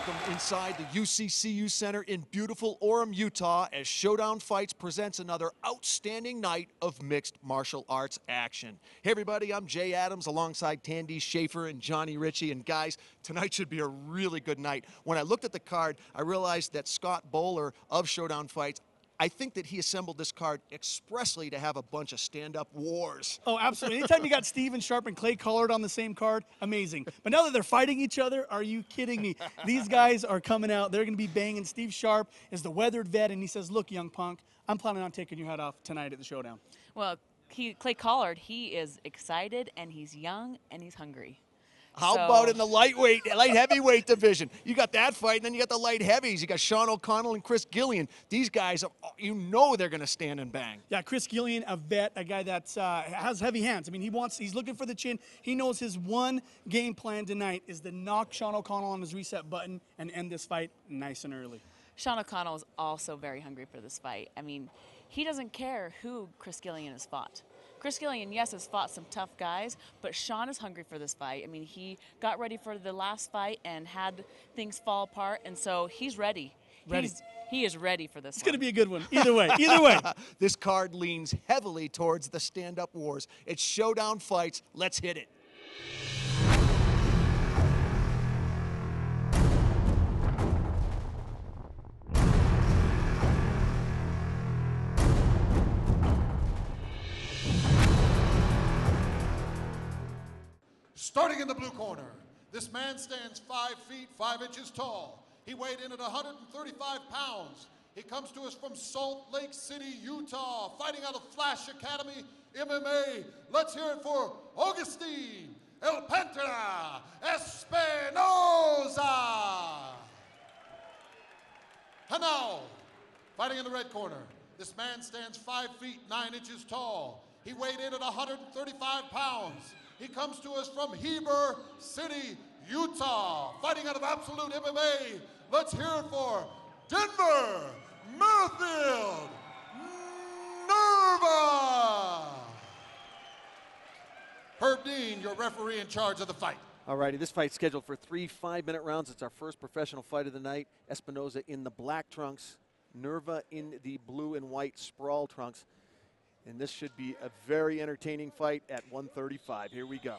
Welcome inside the UCCU Center in beautiful Orem, Utah, as Showdown Fights presents another outstanding night of mixed martial arts action. Hey everybody, I'm Jay Adams alongside Tandy Schaefer and Johnny Ritchie, and guys, tonight should be a really good night. When I looked at the card, I realized that Scott Bowler of Showdown Fights, I think that he assembled this card expressly to have a bunch of stand-up wars. Oh, absolutely. Anytime you got Steven Sharp and Clay Collard on the same card, amazing. But now that they're fighting each other, are you kidding me? These guys are coming out. They're going to be banging. Steve Sharp is the weathered vet, and he says, look, young punk, I'm planning on taking your head off tonight at the Showdown. Well, Clay Collard, he is excited, and he's young, and he's hungry. How about in the light heavyweight division? You got that fight, and then you got the light heavies. You got Sean O'Connell and Chris Gillian. These guys, you know they're going to stand and bang. Yeah, Chris Gillian, a vet, a guy that has heavy hands. I mean, he's looking for the chin. He knows his one game plan tonight is to knock Sean O'Connell on his reset button and end this fight nice and early. Sean O'Connell is also very hungry for this fight. I mean, he doesn't care who Chris Gillian has fought. Chris Gillian, yes, has fought some tough guys, but Sean is hungry for this fight. I mean, he got ready for the last fight and had things fall apart, and so he's ready. He is ready for this. It's going to be a good one. Either way, either way. This card leans heavily towards the stand-up wars. It's Showdown Fights. Let's hit it. Starting in the blue corner, this man stands 5 feet 5 inches tall. He weighed in at 135 pounds. He comes to us from Salt Lake City, Utah, fighting out of Flash Academy MMA. Let's hear it for Augustine El Pantera Espinoza. And now, fighting in the red corner, this man stands 5 feet 9 inches tall. He weighed in at 135 pounds. He comes to us from Heber City, Utah, fighting out of Absolute MMA. Let's hear it for Denver Merfield Nerva. Herb Dean, your referee in charge of the fight. Alrighty, this fight's scheduled for 3 5-minute rounds. It's our first professional fight of the night. Espinoza in the black trunks, Nerva in the blue and white sprawl trunks. And this should be a very entertaining fight at 135. Here we go.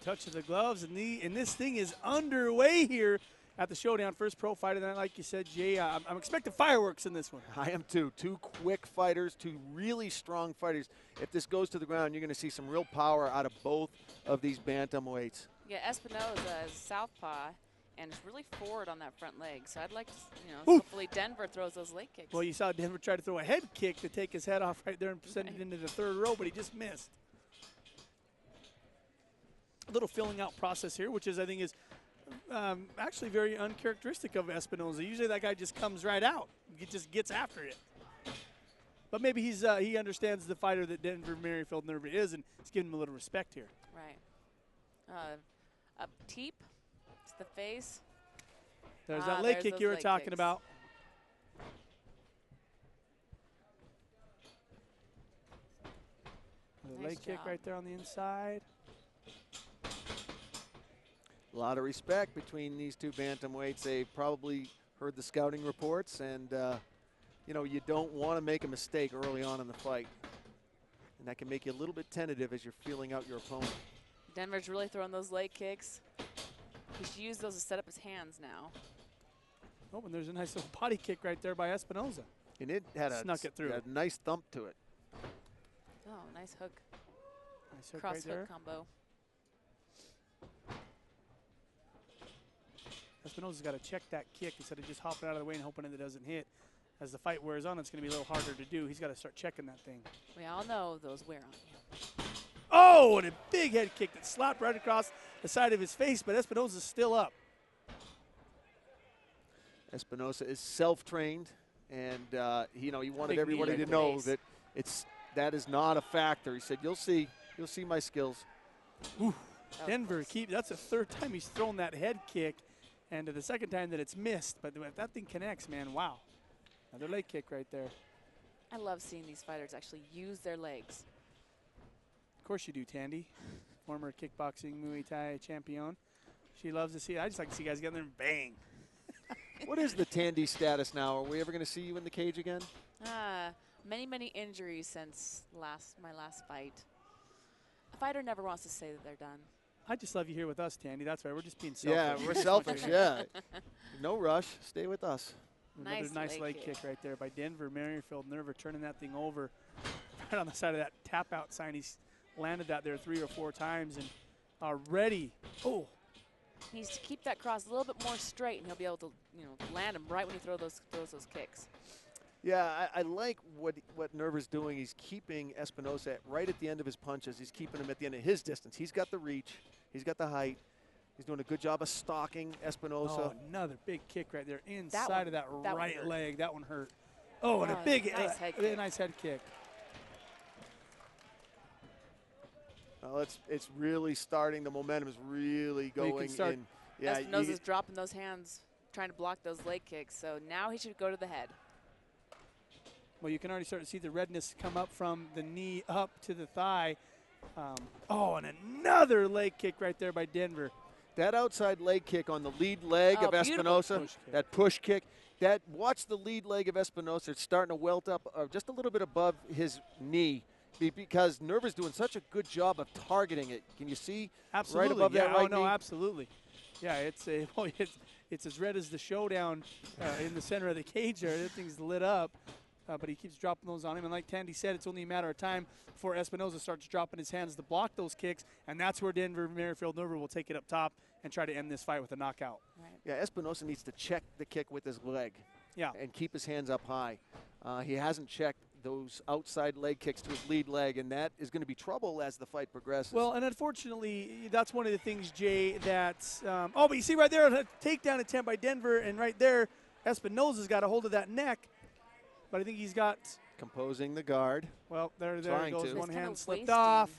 Touch of the gloves, and this thing is underway here at the Showdown. First pro fight of the night, like you said, Jay. I'm expecting fireworks in this one. I am too. Two quick fighters, two really strong fighters. If this goes to the ground, you're going to see some real power out of both of these bantamweights. Yeah, Espinoza is southpaw and is really forward on that front leg. So I'd like to, hopefully Denver throws those leg kicks. Well, you saw Denver try to throw a head kick to take his head off right there and send it into the third row, but he just missed. A little filling out process here, which is, I think, is actually very uncharacteristic of Espinoza. Usually that guy just comes right out. He just gets after it. But maybe he understands the fighter that Denver Merrifield Nerva is, and he's giving him a little respect here. Right. Up teep. The face. There's that leg kick you were talking about. The leg kick right there on the inside. A lot of respect between these two bantamweights. They probably heard the scouting reports, and you don't want to make a mistake early on in the fight. And that can make you a little bit tentative as you're feeling out your opponent. Denver's really throwing those leg kicks. He should use those to set up his hands now. Oh, and there's a nice little body kick right there by Espinoza. And it had snuck it through. A nice thump to it. Oh, nice hook. Nice hook cross right there. hook combo. Espinoza's got to check that kick instead of just hopping out of the way and hoping that it doesn't hit. As the fight wears on, it's going to be a little harder to do. He's got to start checking that thing. We all know those wear on you. Oh, and a big head kick that slapped right across the side of his face, but Espinoza's still up. Espinoza is self-trained, and he wanted everybody to know that that is not a factor. He said, "You'll see my skills." Ooh, Denver that's the third time he's thrown that head kick, and the second time that it's missed. But if that thing connects, man, wow! Another leg kick right there. I love seeing these fighters actually use their legs. Of course you do, Tandy. Former kickboxing Muay Thai champion. She loves to see it. I just like to see guys get in there and bang. What is the Tandy status now? Are we ever going to see you in the cage again? Many injuries since my last fight. A fighter never wants to say that they're done. I just love you here with us, Tandy. That's right. We're just being selfish. Yeah, we're selfish, yeah. No rush. Stay with us. Another nice leg kick right there by Denver. Merrifield Nerva turning that thing over right on the side of that tap-out sign. He's landed that there 3 or 4 times and already. Oh. He needs to keep that cross a little bit more straight, and he'll be able to, land him right when he throws those kicks. Yeah, I like what Nerva's doing. He's keeping Espinosa right at the end of his punches. He's keeping him at the end of his distance. He's got the reach. He's got the height. He's doing a good job of stalking Espinosa. Oh, another big kick right there inside of that right leg. That one hurt. Oh, and a nice head kick. Well, it's really starting. The momentum is really going in. Yeah, Espinosa's dropping those hands, trying to block those leg kicks. So now he should go to the head. Well, you can already start to see the redness come up from the knee up to the thigh. And another leg kick right there by Denver. That outside leg kick on the lead leg of Espinosa, that push kick, watch the lead leg of Espinosa. It's starting to welt up just a little bit above his knee because Nerva's doing such a good job of targeting it. Can you see right above that right knee? Oh, no, absolutely. Yeah, it's as red as the Showdown in the center of the cage there. That thing's lit up. But he keeps dropping those on him. And like Tandy said, it's only a matter of time before Espinosa starts dropping his hands to block those kicks. And that's where Denver Merrifield Nerva will take it up top and try to end this fight with a knockout. Right. Yeah, Espinosa needs to check the kick with his leg. Yeah. And keep his hands up high. He hasn't checked those outside leg kicks to his lead leg, and that is going to be trouble as the fight progresses. Well, and unfortunately, that's one of the things, Jay, that's but you see right there, a takedown attempt by Denver, and right there, Espinosa's got a hold of that neck. But I think he's got composing the guard. Well, there he goes. One hand slipped wasting. off.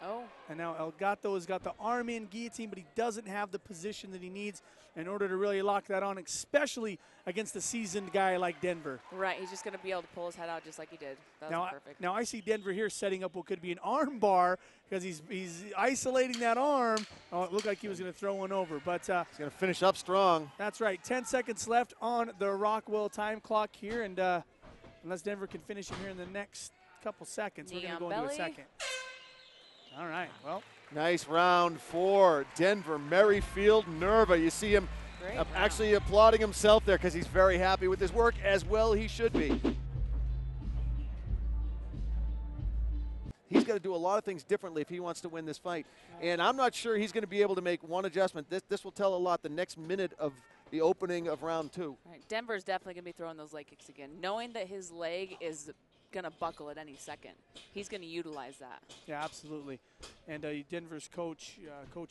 Oh. And now El Gato has got the arm in guillotine, but he doesn't have the position that he needs in order to really lock that on, especially against a seasoned guy like Denver. Right, he's just going to be able to pull his head out just like he did. That was perfect. Now I see Denver here setting up what could be an arm bar because he's isolating that arm. Oh, it looked like he was going to throw one over, but he's going to finish up strong. That's right. 10 seconds left on the Rockwell time clock here, and unless Denver can finish him here in the next couple seconds, we're going to go into a second. All right, well. Nice round for Denver Merrifield Nerva. You see him actually applauding himself there because he's very happy with his work, as well he should be. He's got to do a lot of things differently if he wants to win this fight. And I'm not sure he's going to be able to make one adjustment. This will tell a lot the next minute of the opening of round 2. Right. Denver's definitely going to be throwing those leg kicks again, knowing that his leg is going to buckle at any second. He's going to utilize that. Yeah, absolutely. And Denver's coach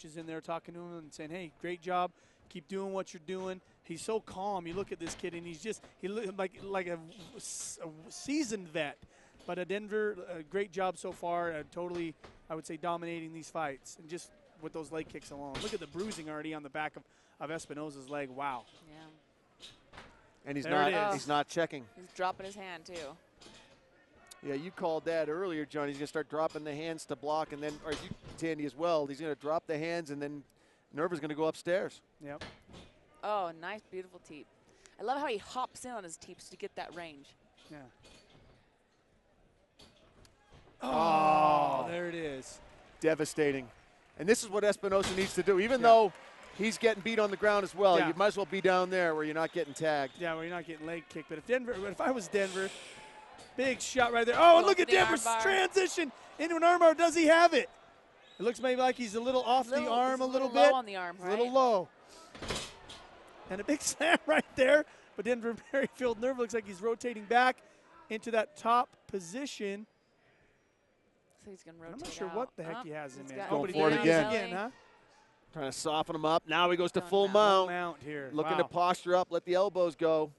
is in there talking to him and saying, hey, great job. Keep doing what you're doing. He's so calm. You look at this kid, and he looks like a seasoned vet. But Denver, great job so far. Totally, I would say, dominating these fights. And just with those leg kicks alone. Look at the bruising already on the back of Espinosa's leg. Wow. Yeah. And he's not checking. He's dropping his hand, too. Yeah, you called that earlier, John. He's going to start dropping the hands to block, and then, or you, Tandy, as well. He's going to drop the hands, and then Nerva's going to go upstairs. Yep. Oh, nice, beautiful teep. I love how he hops in on his teeps to get that range. Yeah. Oh, there it is. Devastating. And this is what Espinosa needs to do. Even though he's getting beat on the ground as well, you might as well be down there where you're not getting tagged. Yeah, where you're not getting leg kicked. But if I was Denver, big shot right there. Oh, and look at Denver's transition into an armbar. Does he have it? It looks maybe like he's a little off the arm a little bit. Low on the arm, right? A little low. And a big slam right there. But Denver Merrifield Nerva looks like he's rotating back into that top position. So he's going to rotate I'm not sure out. what the heck he has in there. Going for it again. Huh? Trying to soften him up. Now he goes to full mount. Here. Looking to posture up, let the elbows go.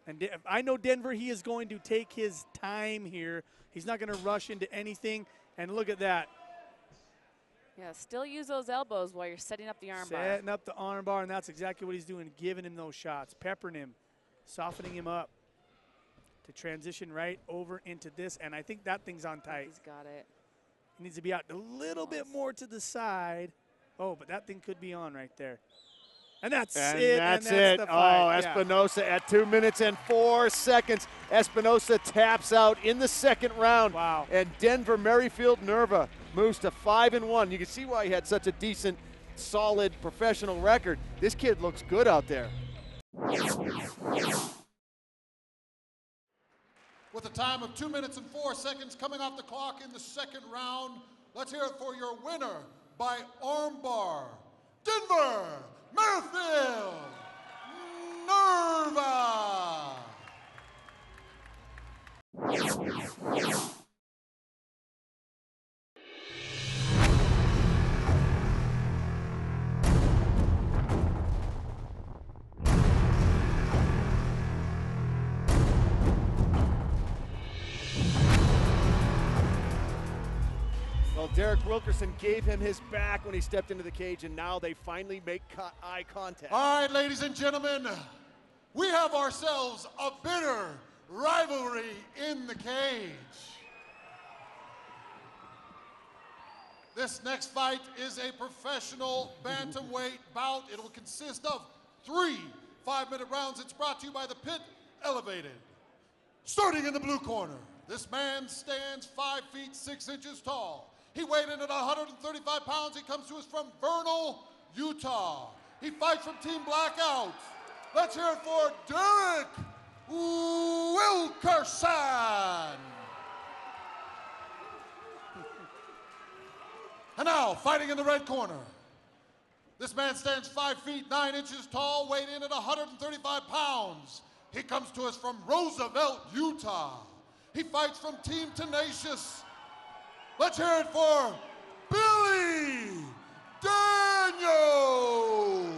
And I know Denver, he is going to take his time here. He's not going to rush into anything. And look at that. Yeah, still use those elbows while you're setting up the arm bar. Setting up the arm bar, and that's exactly what he's doing, giving him those shots, peppering him, softening him up to transition right over into this. And I think that thing's on tight. He's got it. He needs to be out a little bit more to the side. Oh, but that thing could be on right there. And that's And it. that's and it. that's the fight. Espinosa at 2 minutes and 4 seconds. Espinosa taps out in the second round. Wow. And Denver Merrifield Nerva moves to 5-1. You can see why he had such a decent, solid professional record. This kid looks good out there. With a time of 2 minutes and 4 seconds coming off the clock in the second round, let's hear it for your winner by armbar, Denver Merrifield Nerva. Well, Derek Wilkerson gave him his back when he stepped into the cage, and now they finally make eye contact. All right, ladies and gentlemen, we have ourselves a bitter rivalry in the cage. This next fight is a professional bantamweight bout. It will consist of 3 5-minute rounds. It's brought to you by the Pit Elevated. Starting in the blue corner, this man stands 5 feet 6 inches tall. He weighed in at 135 pounds. He comes to us from Vernal, Utah. He fights from Team Blackout. Let's hear it for Derek Wilkerson. And now, fighting in the red corner. This man stands 5 feet 9 inches tall, weighed in at 135 pounds. He comes to us from Roosevelt, Utah. He fights from Team Tenacious. Let's hear it for Billy Daniels.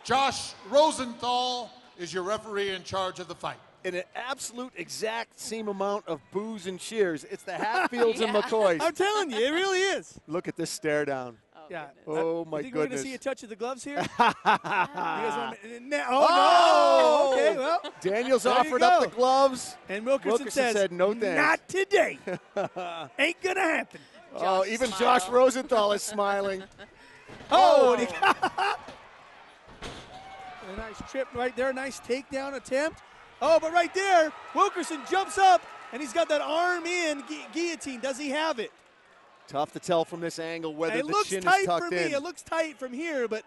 Josh Rosenthal is your referee in charge of the fight. In an absolute exact same amount of boos and cheers. It's the Hatfields and McCoys. I'm telling you, it really is. Look at this stare down. Yeah. Oh, my you think we're going goodness. to see a touch of the gloves here? Oh, no. Okay, well. Daniels there you offered up go. the gloves. And Wilkerson says, said no thanks. not today. Ain't going to happen. Oh, even smile. Josh Rosenthal is smiling. Oh, and he a nice trip right there, nice takedown attempt. Oh, but right there, Wilkerson jumps up, and he's got that arm in guillotine. Does he have it? Tough to tell from this angle whether It the looks chin is tight tucked for me. in. It looks tight from here, but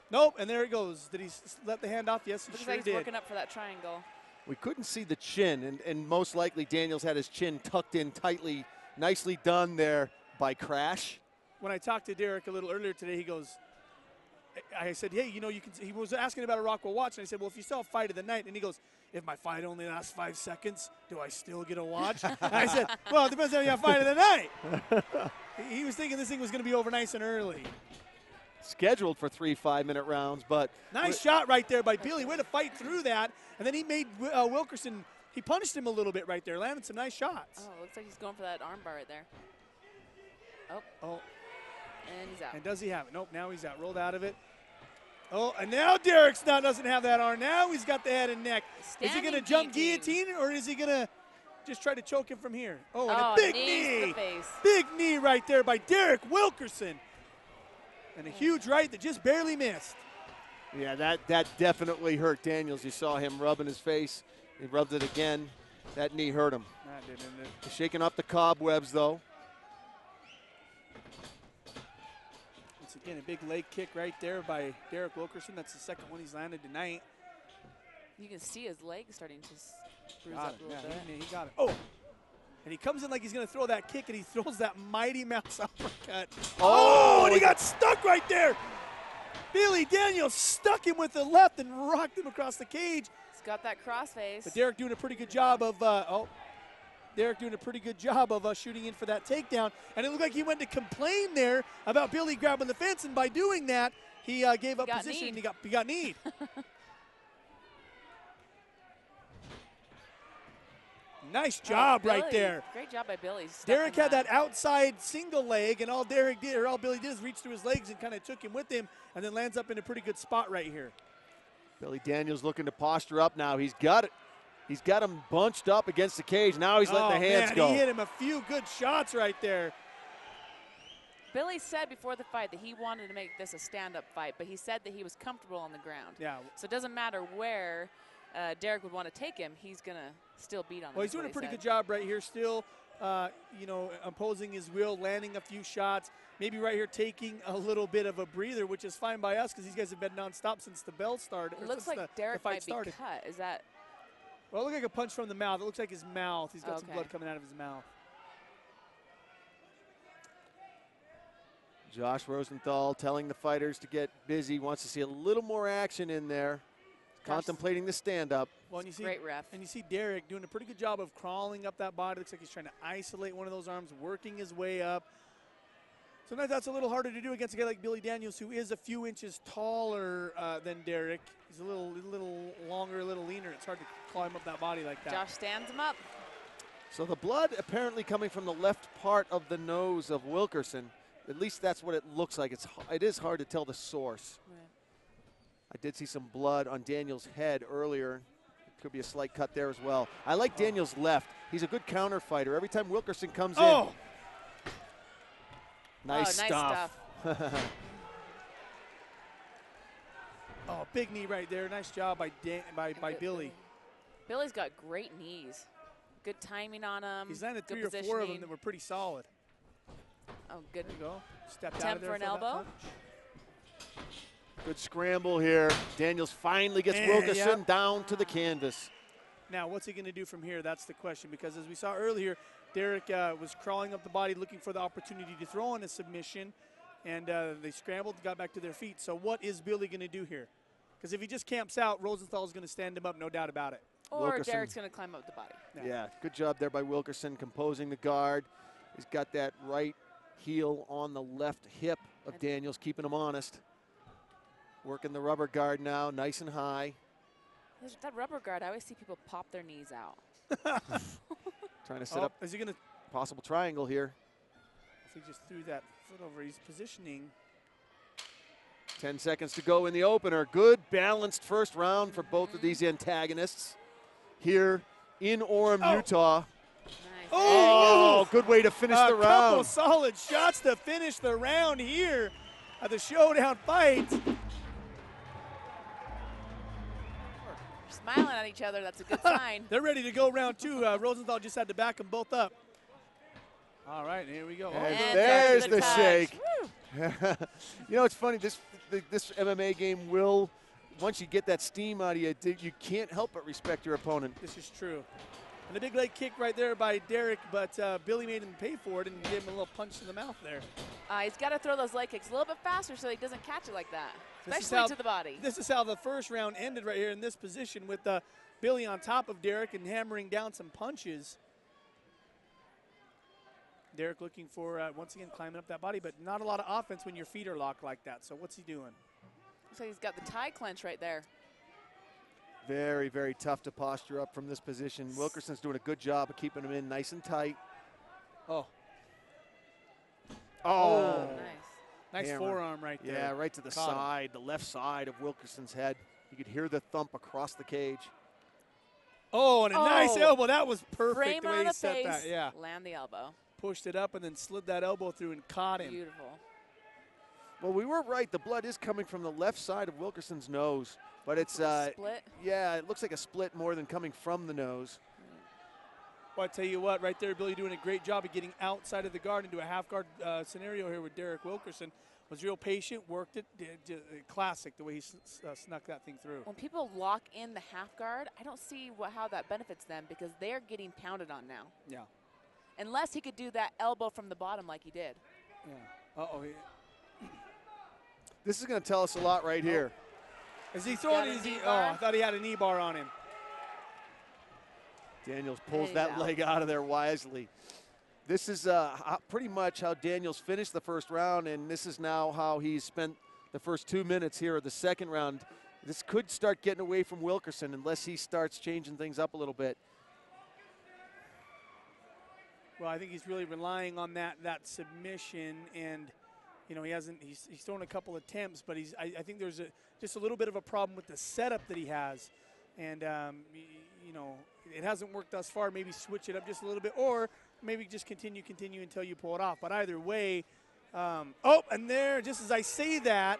nope. And there it goes. Did he let the hand off? Yes, he Looks sure like he's did. working up for that triangle. We couldn't see the chin, and most likely Daniels had his chin tucked in tightly. Nicely done there by Crash. When I talked to Derek a little earlier today, he goes, I said, hey, you know, you can. He was asking about a Rockwell watch, and I said, well, if you saw a fight of the night, and he goes, if my fight only lasts 5 seconds, do I still get a watch? And I said, well, it depends on your fight of the night. He was thinking this thing was going to be over nice and early. Scheduled for 3 5-minute rounds, but Nice shot right there by Billy. Way to fight through that. And then he made Wilkerson, he punished him a little bit right there, landed some nice shots. Oh, looks like he's going for that armbar right there. Oh, And he's out. and does he have it? Nope, now he's out, rolled out of it. Oh, and now Derek now doesn't have that arm. Now he's got the head and neck. Is he going to jump guillotine, or is he going to just try to choke him from here? Oh, and a big knees to knee. the face. Big knee right there by Derek Wilkerson. And a huge right that just barely missed. yeah, that definitely hurt Daniels. You saw him rubbing his face. He rubbed it again. That knee hurt him. That didn't it? He's shaking up the cobwebs, though. Once again, a big leg kick right there by Derek Wilkerson. That's the second one he's landed tonight. You can see his leg starting to bruise Got up it. a little Yeah, bit. he got it. Oh, and he comes in like he's going to throw that kick, and he throws that mighty mouse uppercut. Oh, and he got stuck right there. Billy Daniels stuck him with the left and rocked him across the cage. He's got that crossface. But Derek doing a pretty good job of shooting in for that takedown. And it looked like he went to complain there about Billy grabbing the fence, and by doing that, he gave up got position. kneed. And he got kneed. Nice job right Billy. there. Great job by Billy. Derek had that outside single leg, and all Derek did, or all Billy did, is reach through his legs and kind of took him with him, and then lands up in a pretty good spot right here. Billy Daniels looking to posture up now. He's got it. He's got him bunched up against the cage. Now he's letting the hands man, go. He hit him a few good shots right there. Billy said before the fight that he wanted to make this a stand-up fight, but he said that he was comfortable on the ground. Yeah. So it doesn't matter where Derek would want to take him, he's going to still beat on him. Well, he's doing a pretty good job right here still, you know, imposing his will, landing a few shots, maybe right here taking a little bit of a breather, which is fine by us because these guys have been nonstop since the bell started. It looks like Derek might be cut. Is that? Well, it looked like a punch from the mouth. It looks like his mouth. He's got some Okay. blood coming out of his mouth. Josh Rosenthal telling the fighters to get busy, wants to see a little more action in there, contemplating the stand-up. Well, and you see, Great ref. And you see Derek doing a pretty good job of crawling up that body. Looks like he's trying to isolate one of those arms, working his way up. Sometimes that's a little harder to do against a guy like Billy Daniels, who is a few inches taller than Derek. He's a little longer, a little leaner. It's hard to climb up that body like that. Josh stands him up. So the blood apparently coming from the left part of the nose of Wilkerson. At least that's what it looks like. It is hard to tell the source. Right. I did see some blood on Daniels' head earlier. It could be a slight cut there as well. I like Daniels' left. He's a good counter fighter. Every time Wilkerson comes in. Nice stuff. Oh, big knee right there. Nice job by Billy. Billy's got great knees. Good timing on him. He's landed good 3 or 4 of them positioning. that were pretty solid. Oh, good. There you go. Stepped out Attempt of there for an that elbow. punch. Good scramble here. Daniels finally gets Wilkerson down to the canvas. Now, what's he going to do from here? That's the question, because as we saw earlier, Derek was crawling up the body looking for the opportunity to throw in a submission, and they scrambled, got back to their feet. So what is Billy going to do here? Because if he just camps out, Rosenthal is going to stand him up, no doubt about it. Or Wilkerson. Derek's going to climb up the body. Yeah, good job there by Wilkerson composing the guard. He's got that right heel on the left hip of Daniels, keeping him honest. Working the rubber guard now, nice and high. That rubber guard, I always see people pop their knees out. Trying to set up Is he going to? possible triangle here. If he just threw that foot over, he's positioning. 10 seconds to go in the opener. Good balanced first round for both of these antagonists here in Orem, Utah. Nice. Oh, good way to finish the A couple round. solid shots to finish the round here at the Showdown fight. Smiling at each other, that's a good sign. They're ready to go round 2. Rosenthal just had to back them both up. All right, here we go. And And there's the the touch. shake. You know, it's funny, this MMA game will, once you get that steam out of you, you can't help but respect your opponent. This is true. And a big leg kick right there by Derek, but Billy made him pay for it and gave him a little punch in the mouth there. He's got to throw those leg kicks a little bit faster so he doesn't catch it like that, This is especially how- to the body. This is how the first round ended right here in this position with Billy on top of Derek and hammering down some punches. Derek looking for, once again, climbing up that body, but not a lot of offense when your feet are locked like that. So what's he doing? So he's got the tie clench right there. Very, very tough to posture up from this position. Wilkerson's doing a good job of keeping him in nice and tight. Oh, Oh, nice Hammer. forearm right there. Yeah, right to the Caught him. side, the left side of Wilkerson's head. You could hear the thump across the cage. Oh, and a nice Oh. elbow. That was perfect Frame the way on he the set face, that. Yeah, land the elbow. pushed it up and then slid that elbow through and caught him. Beautiful. Well, we were right. The blood is coming from the left side of Wilkerson's nose, but it's Split. yeah, it looks like a split more than coming from the nose. Well, I tell you what, right there, Billy doing a great job of getting outside of the guard into a half guard scenario here with Derek Wilkerson. Was real patient, worked it, classic the way he snuck that thing through. When people lock in the half guard, I don't see how that benefits them because they're getting pounded on now. Yeah, Unless he could do that elbow from the bottom like he did. yeah. Uh-oh. This is going to tell us a lot right here. Is he throwing? Got a Is he? knee Oh, bar? I thought he had a knee bar on him. Daniels pulls He's that out. leg out of there wisely. This is pretty much how Daniels finished the first round, and this is now how he's spent the first 2 minutes here of the second round. This could start getting away from Wilkerson unless he starts changing things up a little bit. Well, I think he's really relying on that submission, and you know he's thrown a couple attempts, but I think there's just a little bit of a problem with the setup that he has, and you know it hasn't worked thus far. Maybe switch it up just a little bit, or maybe just continue until you pull it off. But either way, Oh, and there, just as I say that,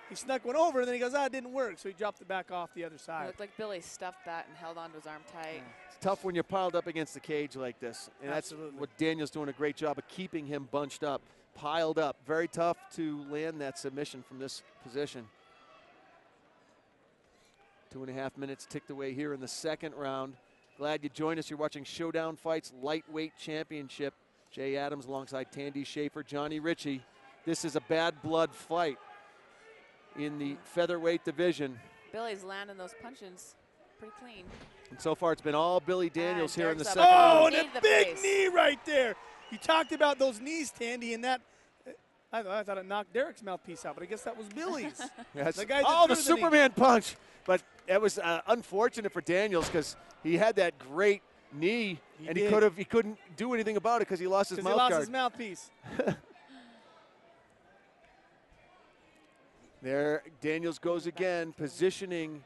he snuck one over, and then he goes, it didn't work. So he dropped it back off the other It side. looked like Billy stuffed that and held onto his arm tight. It's tough when you're piled up against the cage like this. And Absolutely. that's what Daniel's doing a great job of keeping him bunched up, piled up. Very tough to land that submission from this position. 2.5 minutes ticked away here in the second round. Glad you joined us. You're watching Showdown Fights Lightweight Championship. Jay Adams alongside Tandy Schaefer, Johnny Ritchie. This is a bad blood fight in the featherweight division. Billy's landing those punches pretty clean. And so far it's been all Billy Daniels here in the Derek's second up. round. Oh, and Knee a to the big face. knee right there. You talked about those knees, Tandy, and that, I thought it knocked Derek's mouthpiece out, but I guess that was Billy's. Yes. The guy that Oh, the threw the knee. Superman punch. But that was unfortunate for Daniels because he had that great knee, and he couldn't do anything about it because he lost his Because mouth he lost guard. his mouthpiece. There, Daniels goes again, positioning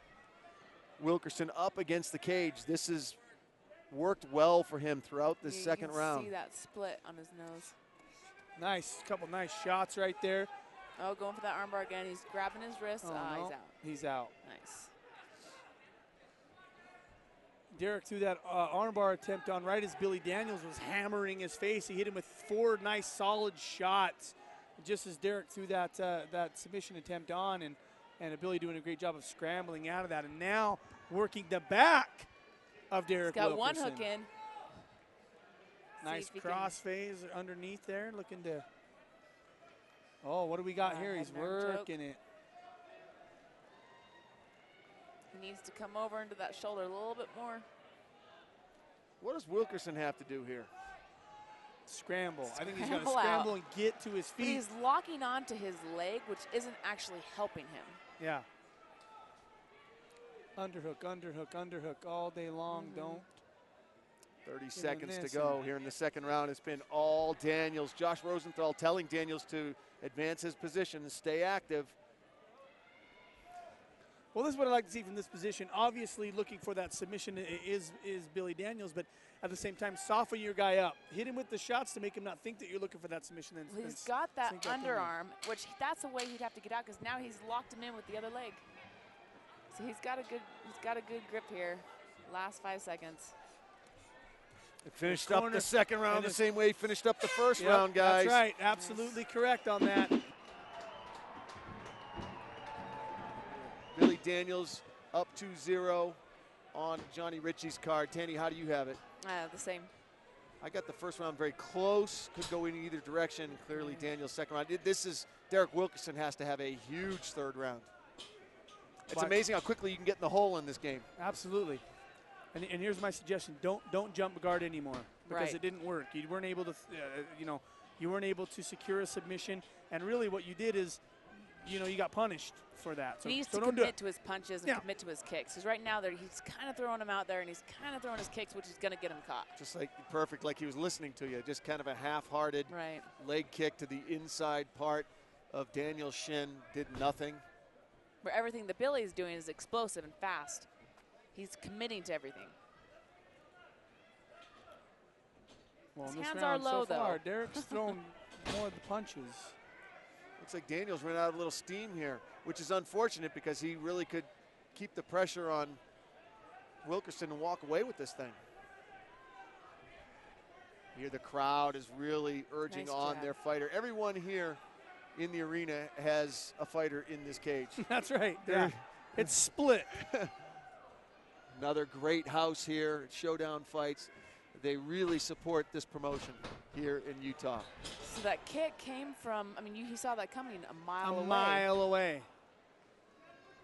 Wilkerson up against the cage. This has worked well for him throughout this second round. You can see that split on his nose. Nice, couple nice shots right there. Oh, going for that armbar again. He's grabbing his wrist. Oh, He's no. out. He's out. Nice. Derek threw that armbar attempt on right as Billy Daniels was hammering his face. He hit him with 4 nice, solid shots. Just as Derek threw that that submission attempt on, and Billy doing a great job of scrambling out of that, and now working the back of Derek He's got Wilkerson. one hook in. Nice if he cross phase underneath there, looking to. Oh, what do we got here? He's head and arm choke. working it. He needs to come over into that shoulder a little bit more. What does Wilkerson have to do here? Scramble. I think he's got to Scramble out. scramble and get to his But feet. he's locking onto his leg, which isn't actually helping him. Yeah. Underhook, underhook, underhook all day long. Don't. 30 seconds to this go here in the second round. It's been all Daniels. Josh Rosenthal telling Daniels to advance his position and stay active. Well, this is what I like to see from this position. Obviously, looking for that submission is Billy Daniels, but at the same time, soften your guy up. Hit him with the shots to make him not think that you're looking for that submission. Well, he's got that underarm, which that's a way he'd have to get out because now he's locked him in with the other leg. So he's got a good grip here. Last 5 seconds. It finished up the second round the same way he finished up the first Yep, round, guys. That's right. Absolutely correct on that. Billy Daniels up 2-0 on Johnny Ritchie's card. Tanny, how do you have it? The same. I got the first round very close. Could go in either direction. Clearly, Daniels' second round. This is Derek Wilkerson has to have a huge third round. It's amazing how quickly you can get in the hole in this game. Absolutely. And here's my suggestion: don't jump guard anymore because Right. it didn't work. You weren't able to, you weren't able to secure a submission. And really, what you did is, you got punished for that. So, He needs so to don't do commit it. to his punches and commit to his kicks. Because right now he's kind of throwing them out there and he's kind of throwing his kicks, which is going to get him caught. Just like perfect, like he was listening to you. Just kind of a half-hearted Right. leg kick to the inside part of Daniel's shin. Did nothing. Where everything that Billy's doing is explosive and fast. He's committing to everything. Well, His in this hands are round low, so far, though. Derek's thrown more of the punches. Looks like Daniels ran out of a little steam here, which is unfortunate because he really could keep the pressure on Wilkerson and walk away with this thing. Here the crowd is really urging Nice on jab. their fighter. Everyone here in the arena has a fighter in this cage. That's right. Yeah. It's split. Another great house here at Showdown Fights. They really support this promotion here in Utah. So that kick came from, you saw that coming a mile away. A mile away.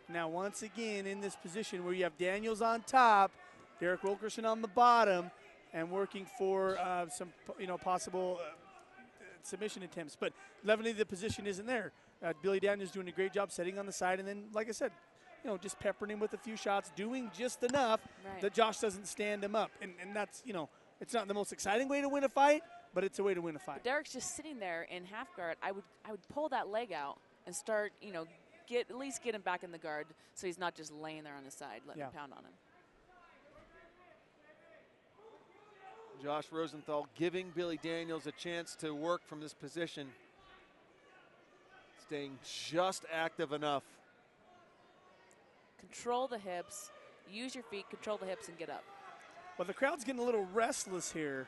Now, once again, in this position where you have Daniels on top, Derek Wilkerson on the bottom, and working for some, possible submission attempts. But definitely the position isn't there. Billy Daniels doing a great job setting on the side, and then, like I said, just peppering him with a few shots, doing just enough that Josh doesn't stand him up. And that's, it's not the most exciting way to win a fight, but it's a way to win a fight. But Derek's just sitting there in half guard. I would pull that leg out and start, at least get him back in the guard so he's not just laying there on his side, letting him pound on him. Josh Rosenthal giving Billy Daniels a chance to work from this position. Staying just active enough. Control the hips, use your feet, control the hips, and get up. Well, the crowd's getting a little restless here.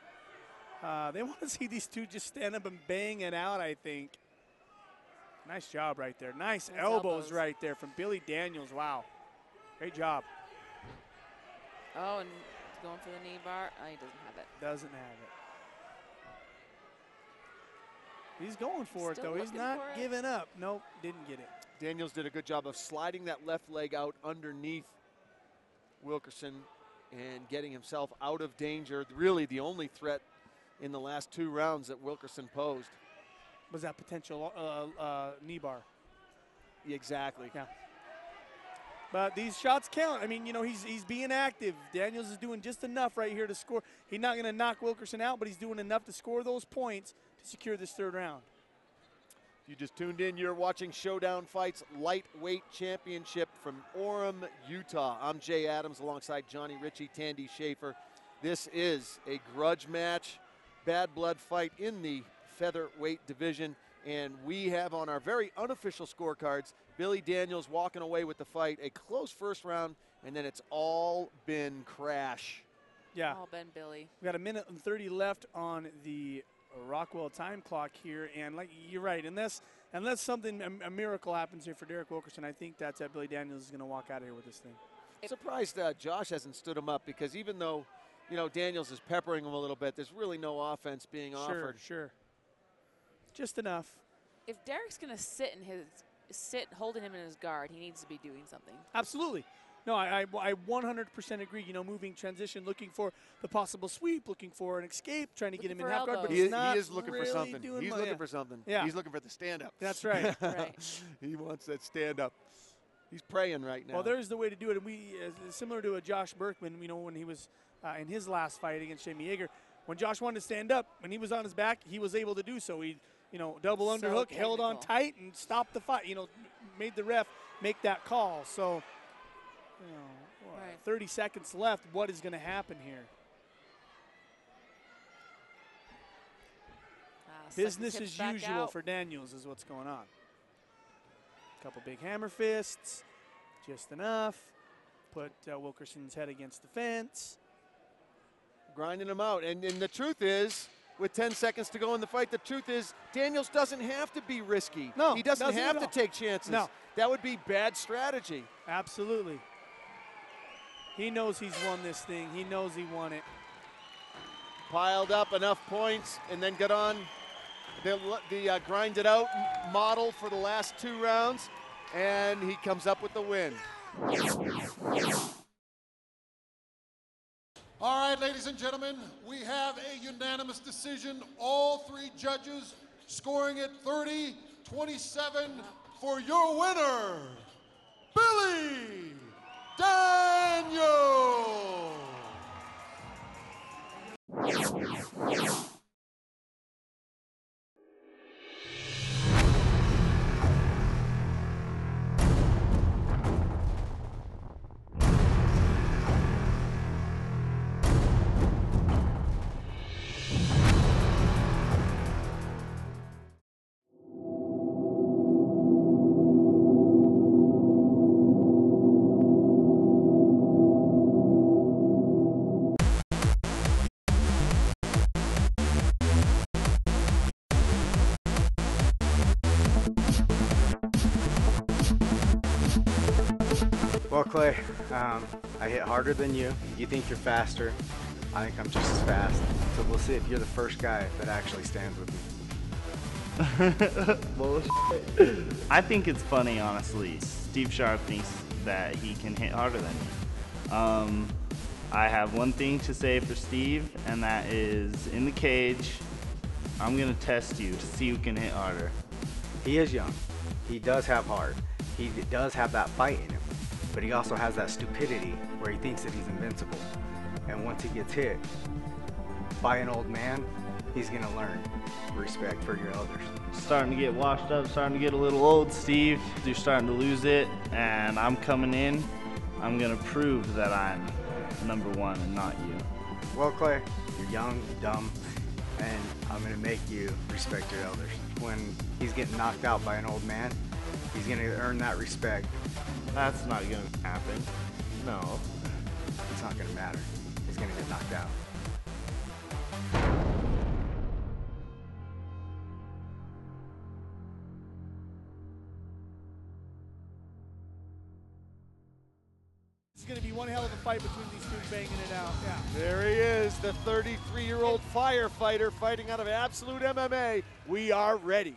They want to see these two just stand up and bang it out, I think. Nice job right there. Nice elbows right there from Billy Daniels. Wow. Great job. Oh, and going for the knee bar. Oh, he doesn't have it. Doesn't have it. He's going for it, Still though. He's not giving up. Nope, didn't get it. Daniels did a good job of sliding that left leg out underneath Wilkerson and getting himself out of danger. Really the only threat in the last 2 rounds that Wilkerson posed. Was that potential knee bar? Exactly. Yeah. But these shots count. I mean, you know, he's being active. Daniels is doing just enough right here to score. He's not going to knock Wilkerson out, but he's doing enough to score those points to secure this 3rd round. If you just tuned in, you're watching Showdown Fights Lightweight Championship from Orem, Utah. I'm Jay Adams alongside Johnny Ritchie, Tandy Schaefer. This is a grudge match, bad blood fight in the featherweight division. And we have on our very unofficial scorecards, Billy Daniels walking away with the fight, a close 1st round, and then it's all been crash. Yeah. All been Billy. We got 1:30 left on the Rockwell time clock here, and like you're right, unless something, a miracle happens here for Derek Wilkerson, I think that's Billy Daniels is going to walk out of here with this thing. Surprised Josh hasn't stood him up, because even though, you know, Daniels is peppering him a little bit, there's really no offense being offered. Sure. Just enough. If Derek's going to sit holding him in his guard, he needs to be doing something. Absolutely. No, I 100% agree. You know, moving transition, looking for the possible sweep, looking for an escape, trying to get him in half guard, but he he's not is looking really for something. doing He's looking for something. Yeah. He's looking for the stand-up. That's right. Right. He wants that stand-up. He's praying right now. Well, there's the way to do it. And similar to a Josh Berkman, you know, when he was in his last fight against Jamie Yeager, when Josh wanted to stand up, when he was on his back, he was able to do so. He, you know, double underhook, held on tight, and stopped the fight. You know, made the ref make that call. So, you know, 30 seconds left. What is going to happen here? Business as usual for Daniels is what's going on. Couple big hammer fists, just enough. Put Wilkerson's head against the fence. Grinding him out. And the truth is, with 10 seconds to go in the fight, the truth is Daniels doesn't have to be risky. No, he doesn't have to take chances. No. That would be bad strategy. Absolutely. He knows he's won this thing. He knows he won it. Piled up enough points and then got on the grinded out model for the last 2 rounds, and he comes up with the win. All right, ladies and gentlemen, we have a unanimous decision. All 3 judges scoring it 30-27 for your winner, Billy Daniels. Well, Clay, I hit harder than you. You think you're faster. I think I'm just as fast. So we'll see if you're the first guy that actually stands with me. Bullshit. I think it's funny, honestly. Steve Sharp thinks that he can hit harder than me. I have one thing to say for Steve, and that is, in the cage, I'm going to test you to see who can hit harder. He is young. He does have heart. He does have that fight in him. But he also has that stupidity where he thinks that he's invincible. And once he gets hit by an old man, he's going to learn respect for your elders. Starting to get washed up, starting to get a little old, Steve. You're starting to lose it, and I'm coming in. I'm going to prove that I'm #1 and not you. Well, Clay, you're young, dumb, and I'm going to make you respect your elders. When he's getting knocked out by an old man, he's going to earn that respect. That's not going to happen. No. It's not going to matter. He's going to get knocked out. It's going to be one hell of a fight between these two banging it out. Yeah. There he is, the 33-year-old firefighter fighting out of Absolute MMA. We are ready.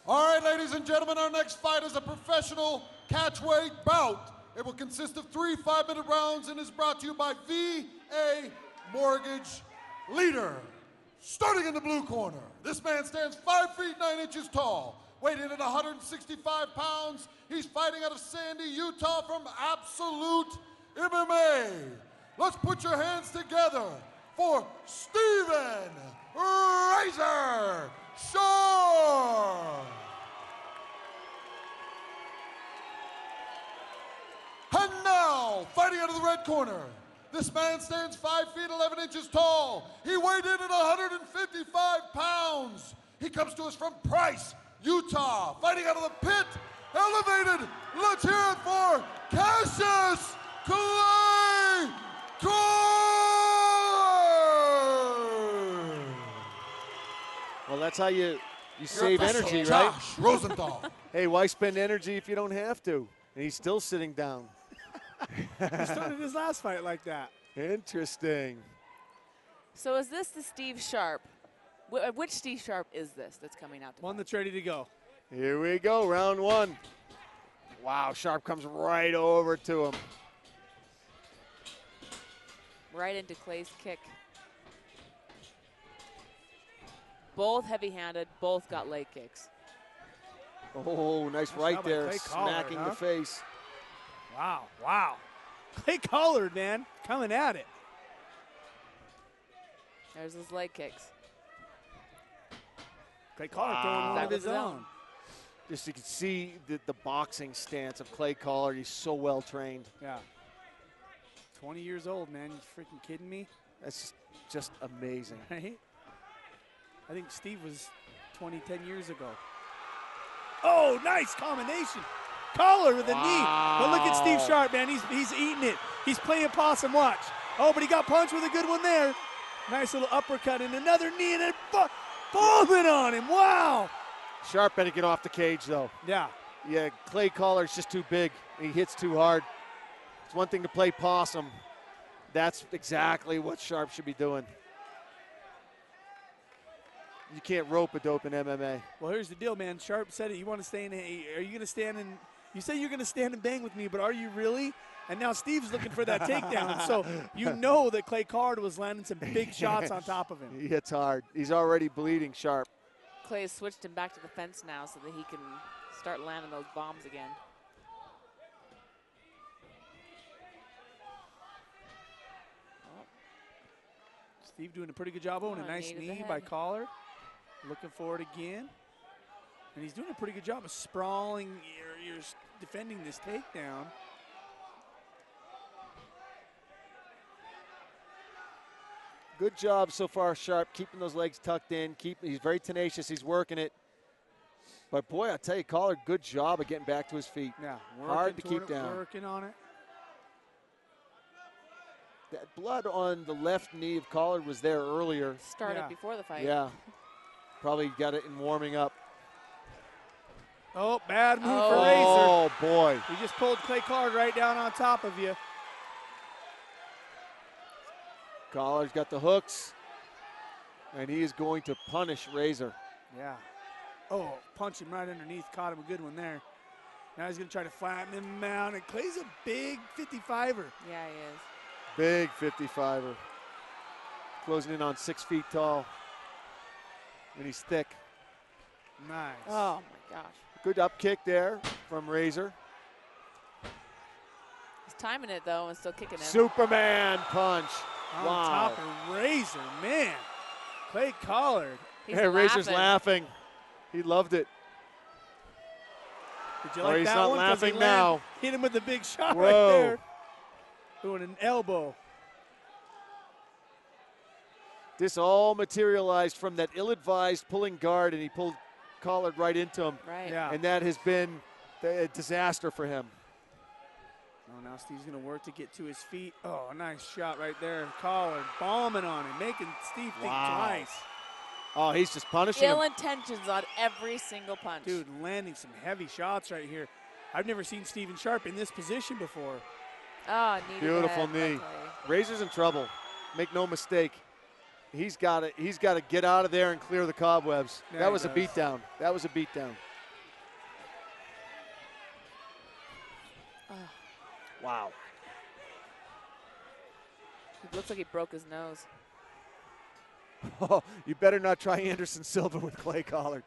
All right, ladies and gentlemen, our next fight is a professional catchweight bout. It will consist of 3 5-minute rounds and is brought to you by VA Mortgage Leader. Starting in the blue corner, this man stands 5 feet 9 inches tall, weighing in at 165 pounds. He's fighting out of Sandy, Utah from Absolute MMA. Let's put your hands together for Steven Razor Shore. And now, fighting out of the red corner, this man stands 5 feet 11 inches tall. He weighed in at 155 pounds. He comes to us from Price, Utah, fighting out of the pit, elevated. Let's hear it for Cassius Clay Collar. Well, that's how you save energy, right? Josh Rosenthal. Hey, why spend energy if you don't have to? And he's still sitting down. He started his last fight like that. Interesting. So is this the Steve Sharp? Which Steve Sharp is this that's coming out? One that's ready to go. Here we go, round 1. Wow, Sharp comes right over to him. Right into Clay's kick. Both heavy-handed, both got leg kicks. Oh, nice right shot by there, Clay Collard, smacking huh? the face. Wow, wow. Clay Collard, man, coming at it. There's his leg kicks. Clay Collard throwing one of his own. Just you can see the boxing stance of Clay Collard. He's so well trained. Yeah. 20 years old, man. You freaking kidding me? That's just amazing. Right? I think Steve was 10 years ago. Oh, nice combination. Collard with a knee. But look at Steve Sharp, man. He's eating it. He's playing possum, watch. Oh, but he got punched with a good one there. Nice little uppercut and another knee and then bombing on him. Wow. Sharp better get off the cage, though. Yeah. Yeah, Clay Collard's just too big. He hits too hard. It's one thing to play possum. That's exactly what Sharp should be doing. You can't rope a dope in MMA. Well, here's the deal, man. Sharp said it. You want to stay in? Are you going to stand and? You say you're going to stand and bang with me, but are you really? And now Steve's looking for that takedown. So you know that Clay Collard was landing some big shots on top of him. He hits hard. He's already bleeding, Sharp. Clay's switched him back to the fence now so that he can start landing those bombs again. Steve doing a pretty good job owning a nice knee by Collard. Looking for it again. And he's doing a pretty good job of sprawling. You're defending this takedown. Good job so far, Sharp, keeping those legs tucked in. He's very tenacious. He's working it. But, boy, I tell you, Collard, good job of getting back to his feet. Yeah, hard to keep down. Working on it. That blood on the left knee of Collard was there earlier. Started before the fight. Yeah. Probably got it in warming up. Oh, bad move for Razor. Oh, boy. He just pulled Clay Collard right down on top of you. Collard's got the hooks, and he is going to punish Razor. Yeah. Oh, punch him right underneath. Caught him a good one there. Now he's going to try to flatten him out. And Clay's a big 55er. Yeah, he is. Big 55er. Closing in on 6 feet tall. And he's thick. Nice. Oh, my gosh. Good up kick there from Razor. He's timing it, though, and still kicking it. Superman punch. On Wow. top of Razor, man. Clay Collard. He's Razor's laughing. He loved it. Did you like he's that not one? 'Cause he laughing now. Hit him with the big shot Whoa. right there. Doing an elbow. This all materialized from that ill-advised pulling guard, and he pulled Collard right into him. Right. Yeah. And that has been a disaster for him. Oh, now Steve's going to work to get to his feet. Oh, nice shot right there. Collard bombing on him, making Steve think twice. Oh, he's just punishing Ill him. intentions on every single punch. Dude, landing some heavy shots right here. I've never seen Steven Sharp in this position before. Oh, needed Beautiful head by knee. Clay. Razor's in trouble. Make no mistake. He's got to get out of there and clear the cobwebs. Yeah, that was he a does. beatdown. That was a beatdown. Oh, Wow. it looks like he broke his nose. Oh, you better not try Anderson Silva with Clay Collard.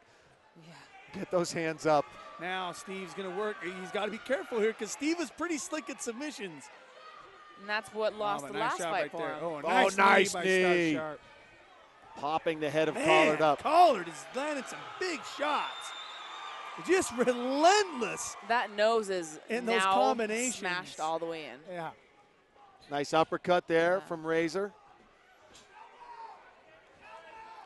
Yeah. Get those hands up. Now Steve's going to work. He's got to be careful here because Steve is pretty slick at submissions. And that's what lost but the nice last shot fight right for there. him. Oh, nice by knee. Star Sharp. Popping the head of Man, Collard up. Collard is landing some big shots. Just relentless. That nose is In those now combinations. smashed all the way in. Yeah. Nice uppercut there Yeah. from Razor.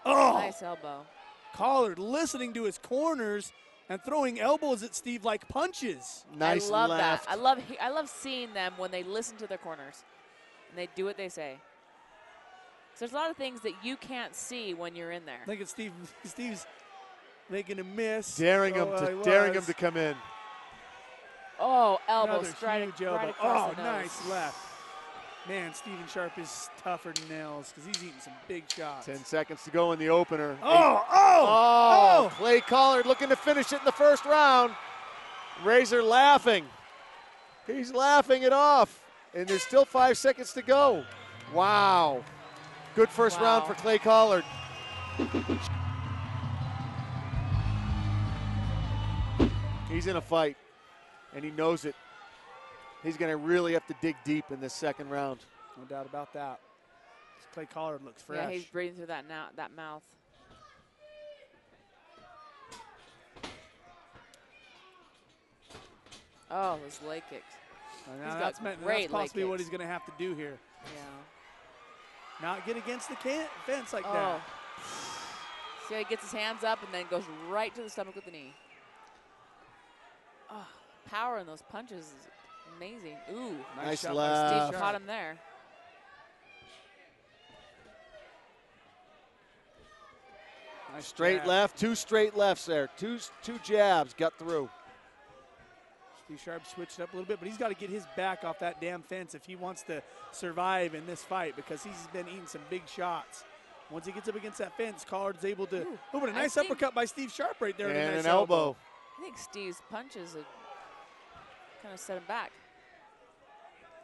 Oh, Nice elbow. Collard listening to his corners and throwing elbows at Steve like punches. Nice I love left. that. I love seeing them when they listen to their corners and they do what they say. So there's a lot of things that you can't see when you're in there. Look at Steve. Steve's making a miss. Daring him was. to come in. Oh, elbow Another straight, huge elbow. right across Oh, the nose. nice left. Man, Steven Sharp is tougher than nails because he's eating some big shots. 10 seconds to go in the opener. Oh. Clay Collard looking to finish it in the first round. Razor laughing. He's laughing it off. And there's still 5 seconds to go. Wow. Good first round for Clay Collard. He's in a fight, and he knows it. He's going to really have to dig deep in this second round. No doubt about that. Clay Collard looks fresh. Yeah, he's breathing through that mouth. Oh, those leg kicks. Now He's got that's great leg possibly what kicks. he's going to have to do here. Yeah. Not get against the fence like Oh. that. See how he gets his hands up and then goes right to the stomach with the knee. Oh, power in those punches is amazing. Ooh, Nice shot by left. Steve caught him there. Nice Straight jab. left, 2 straight lefts there. Two jabs, got through. Steve Sharp switched up a little bit, but he's got to get his back off that damn fence if he wants to survive in this fight because he's been eating some big shots. Once he gets up against that fence, Collard's able to. Oh, but a I nice think- uppercut by Steve Sharp right there. And a nice an elbow. I think Steve's punches had kind of set him back.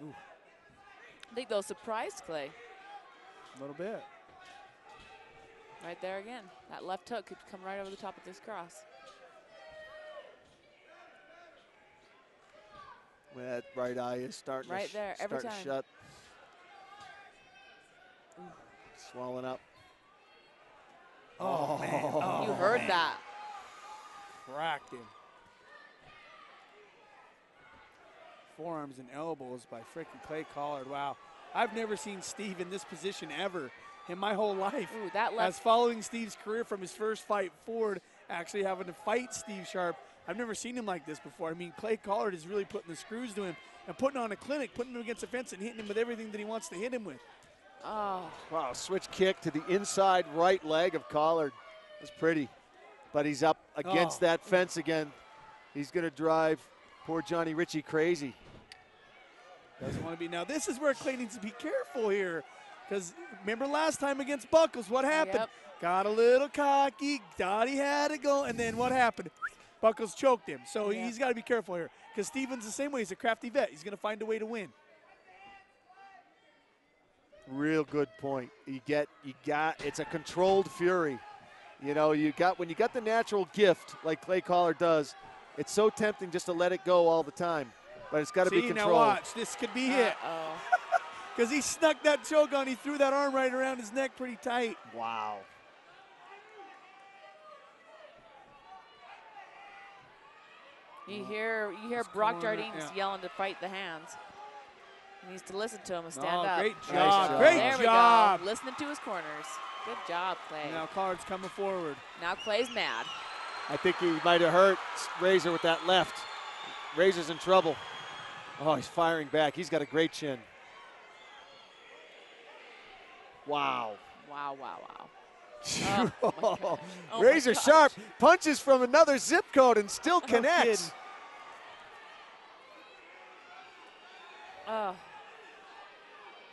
Ooh. I think those surprised Clay. A little bit. Right there again. That left hook could come right over the top of this cross. That right eye is starting Right to, there, every starting to time. shut. Swelling up. Oh, man. Oh, You heard man. that. Cracked him. Forearms and elbows by freaking Clay Collard. Wow. I've never seen Steve in this position ever in my whole life. Ooh, that As left. following Steve's career from his first fight forward, actually having to fight Steve Sharp, I've never seen him like this before. I mean, Clay Collard is really putting the screws to him and putting on a clinic, putting him against the fence and hitting him with everything that he wants to hit him with. Oh, Wow, switch kick to the inside right leg of Collard. That's pretty. But he's up against Oh. that fence again. He's going to drive poor Johnny Ritchie crazy. Doesn't want to be. Now, this is where Clay needs to be careful here. Because remember last time against Buckles, what happened? Yep. Got a little cocky, thought he had it go, and then what happened? Buckles choked him. So Yeah. he's got to be careful here. Because Steven's the same way. He's a crafty vet. He's going to find a way to win. Real good point. It's a controlled fury. You know, when you got the natural gift like Clay Collard does, it's so tempting just to let it go all the time. But it's got to be See, controlled. now watch. This could be it. oh. Because he snuck that choke on. He threw that arm right around his neck pretty tight. Wow. You hear Brock corner, Jardines yeah. yelling to fight the hands. He needs to listen to him and stand up. Great Nice job. job. Great There we job. go. Listening to his corners. Good job, Clay. Now Collard's coming forward. Now Clay's mad. I think he might have hurt Razor with that left. Razor's in trouble. Oh, he's firing back. He's got a great chin. Wow. Wow, wow, wow. Oh, Oh Razor my gosh. Sharp punches from another zip code and still No connects. kidding. Oh,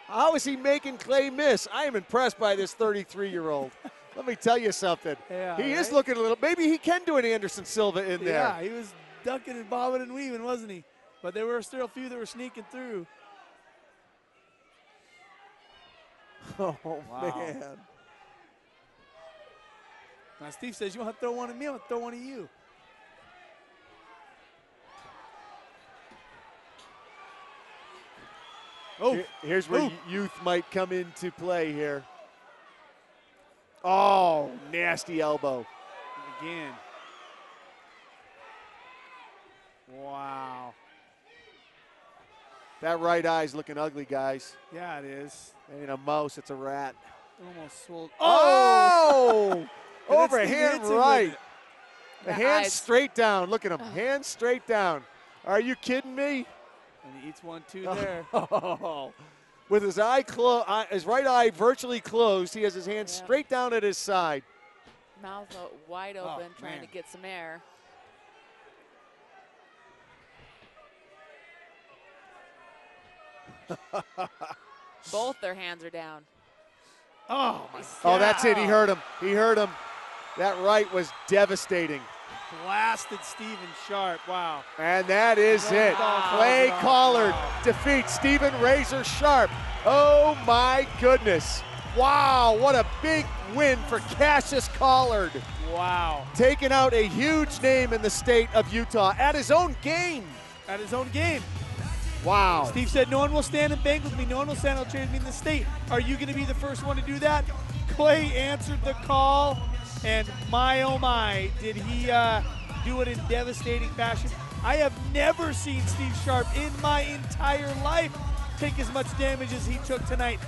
How is he making Clay miss? I am impressed by this 33-year-old. Let me tell you something. Yeah, he is right? looking a little, maybe he can do an Anderson Silva in there. Yeah, he was ducking and bobbing and weaving, wasn't he? But there were still a few that were sneaking through. Oh, Wow. man. Now Steve says, you want to throw one at me? I'm going to throw one at you. Oh, Here's where Ooh. youth might come into play here. Oh, nasty elbow. again. Wow. That right eye's looking ugly, guys. Yeah, it is. Ain't a mouse, it's a rat. Almost swole. Oh! And then Overhand Steve hits him with right. it. The The hand eyes. straight down. Look at him. Hand straight down. Are you kidding me? And he eats 1-2 there. Oh. With his eye his right eye virtually closed, he has his hand Yeah. straight down at his side. mouth wide open, trying man. to get some air. Both their hands are down. Oh, my Oh, that's it. He God. hurt him. He hurt him. That right was devastating. Blasted Steven Sharp. Wow. And that is Roll it. it off, Clay roll it off. Collard Wow. defeats Stephen Razor Sharp. Oh my goodness. Wow, what a big win for Cassius Collard. Wow. Taking out a huge name in the state of Utah at his own game. At his own game. Wow. Steve said, no one will stand and bank with me. No one will stand and trade with me in the state. Are you going to be the first one to do that? Clay answered the call, and my, oh my, did he do it in devastating fashion. I have never seen Steve Sharp in my entire life take as much damage as he took tonight.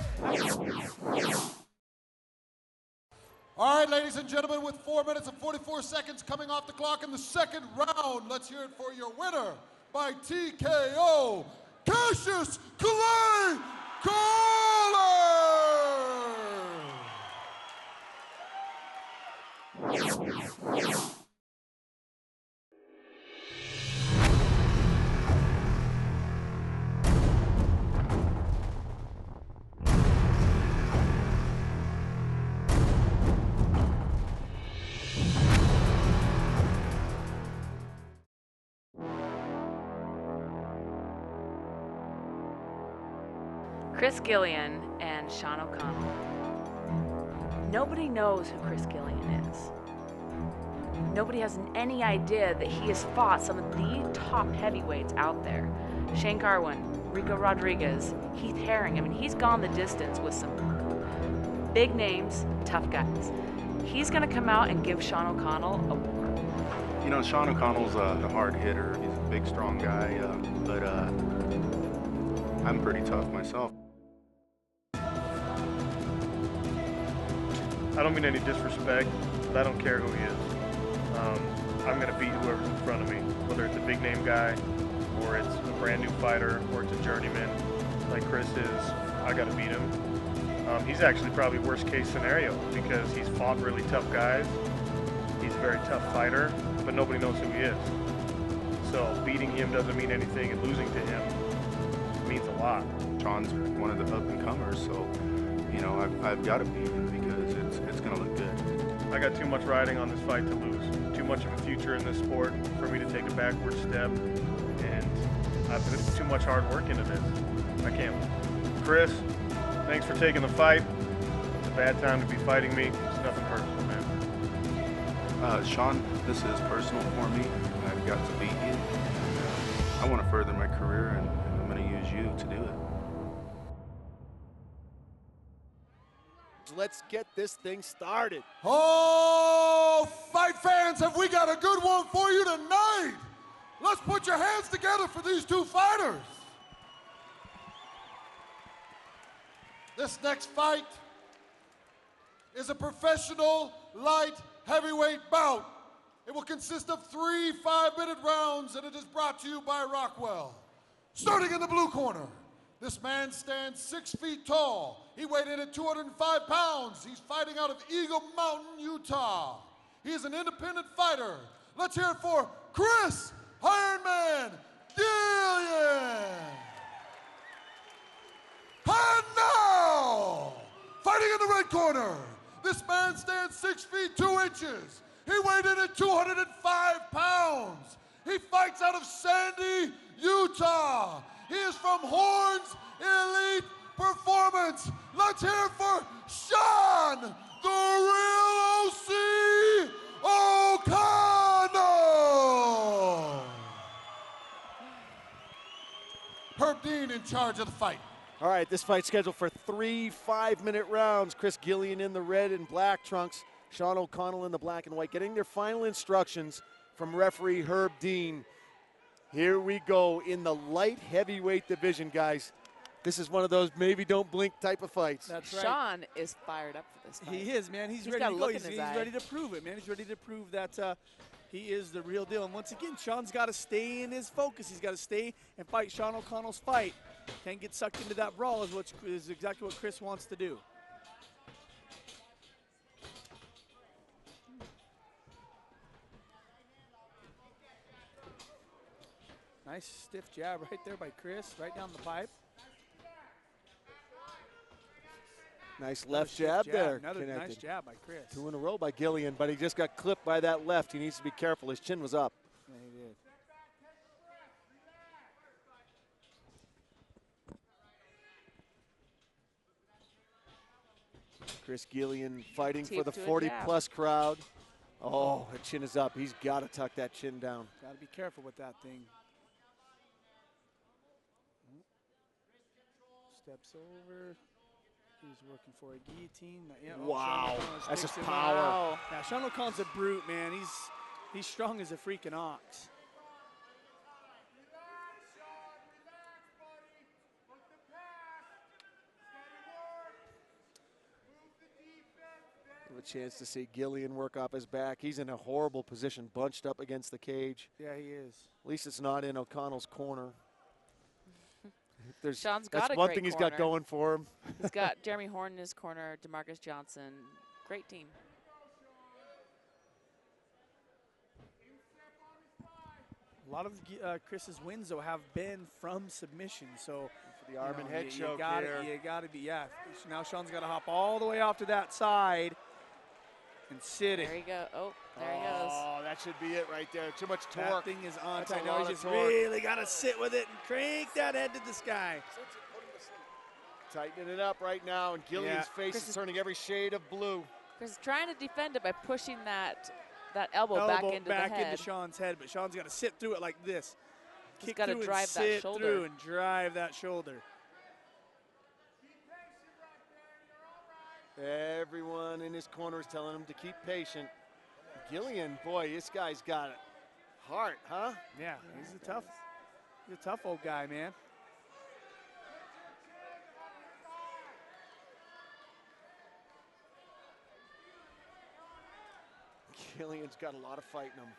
All right, ladies and gentlemen, with 4 minutes and 44 seconds coming off the clock in the second round, let's hear it for your winner by TKO, Cassius Clay Collard! Chris Gillian and Sean O'Connell. Nobody knows who Chris Gillian is. Nobody has any idea that he has fought some of the top heavyweights out there. Shane Carwin, Rico Rodriguez, Heath Herring. I mean, he's gone the distance with some big names, tough guys. He's going to come out and give Sean O'Connell a war. You know, Sean O'Connell's a hard hitter. He's a big, strong guy, but I'm pretty tough myself. I don't mean any disrespect, but I don't care who he is. I'm going to beat whoever's in front of me, whether it's a big name guy, or it's a brand new fighter, or it's a journeyman like Chris is. I got to beat him. He's actually probably worst case scenario because he's fought really tough guys. He's a very tough fighter, but nobody knows who he is. So beating him doesn't mean anything, and losing to him means a lot. Sean's one of the up-and-comers, so, you know, I've got to beat him because it's going to look good. I got too much riding on this fight to lose. Too much of a future in this sport for me to take a backward step, and I've put too much hard work into this. I can't. Chris, thanks for taking the fight. It's a bad time to be fighting me. It's nothing personal, man. Sean, this is personal for me. I've got to beat you. I want to further my career, and I'm going to use you to do it. Let's get this thing started. Oh, fight fans, have we got a good one for you tonight? Let's put your hands together for these two fighters. This next fight is a professional light heavyweight bout. It will consist of 3 5-minute rounds, and it is brought to you by Rockwell. Starting in the blue corner, this man stands 6 feet tall. He weighed in at 205 pounds. He's fighting out of Eagle Mountain, Utah. He is an independent fighter. Let's hear it for Chris Ironman Gillian. And now, fighting in the red corner, this man stands 6 feet 2 inches. He weighed in at 205 pounds. He fights out of Sandy, Utah. He is from Horns Elite Performance. Let's hear it for Sean, the real OC O'Connell. Herb Dean in charge of the fight. All right, this fight's scheduled for 3 5-minute rounds. Chris Gillian in the red and black trunks, Sean O'Connell in the black and white, getting their final instructions from referee Herb Dean. Here we go in the light heavyweight division, guys. This is one of those maybe don't blink type of fights. That's right. Sean is fired up for this fight. He is, man. He's ready to go. He's ready to prove it, man. He's ready to prove that he is the real deal. And once again, Sean's got to stay in his focus. He's got to stay and fight Sean O'Connell's fight. Can't get sucked into that brawl is exactly what Chris wants to do. Nice stiff jab right there by Chris, right down the pipe. Nice left jab there. Another nice jab by Chris. 2 in a row by Gillian, but he just got clipped by that left. He needs to be careful. His chin was up. Yeah, he did. Chris Gillian fighting for the 40-plus crowd. Oh, the chin is up. He's got to tuck that chin down. Got to be careful with that thing. Steps over. He's working for a guillotine. Yeah, wow, that's just power. Wow. Yeah, Sean O'Connell's a brute, man. He's strong as a freaking ox. Have a chance to see Gillian work off his back. He's in a horrible position, bunched up against the cage. Yeah, he is. At least it's not in O'Connell's corner. Sean's got that's a one great thing he's corner. got going for him. He's got Jeremy Horn in his corner, DeMarcus Johnson. Great team. A lot of Chris's wins, though, have been from submission. So for the arm and head choke You got to be, yeah. Now Sean's got to hop all the way off to that side and sit it. There you go. Oh, there he goes. Oh, that should be it right there. Too much torque. That thing is on tight. Now he's just torque. really got to sit with it and crank that head to the sky. Tightening it up right now, and Gillian's face is turning every shade of blue. Chris is trying to defend it by pushing that elbow back into the head. Into Sean's head, but Sean's got to sit through it like this. He's got to drive that shoulder. Through and drive that shoulder. Everyone in his corner is telling him to keep patient. Gillian, boy, this guy's got heart, huh? Yeah, he's a tough old guy, man. Gillian's got a lot of fight in him.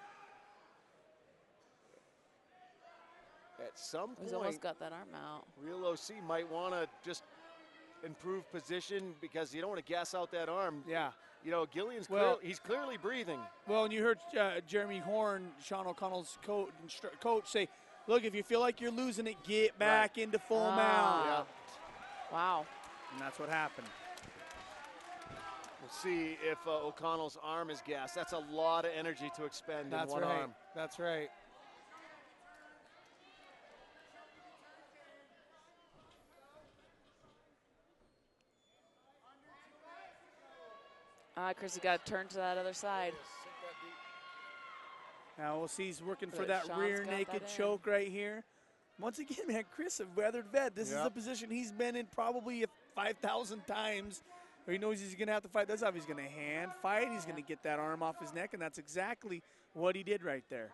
At some point, he's almost got that arm out. Real OC might want to just improve position because you don't want to gas out that arm. Yeah. You know, Gillian's he's clearly breathing. Well, and you heard Jeremy Horn, Sean O'Connell's coach, say, look, if you feel like you're losing it, get back into full mount. Yeah. Wow. And that's what happened. We'll see if O'Connell's arm is gassed. That's a lot of energy to expend in one arm. That's right. Chris, you got to turn to that other side. Now we'll see he's working for that rear naked choke right here. Once again, man, Chris, a weathered vet. This is a position he's been in probably 5,000 times. He knows he's going to have to fight. That's how he's going to hand fight. He's going to get that arm off his neck, and that's exactly what he did right there.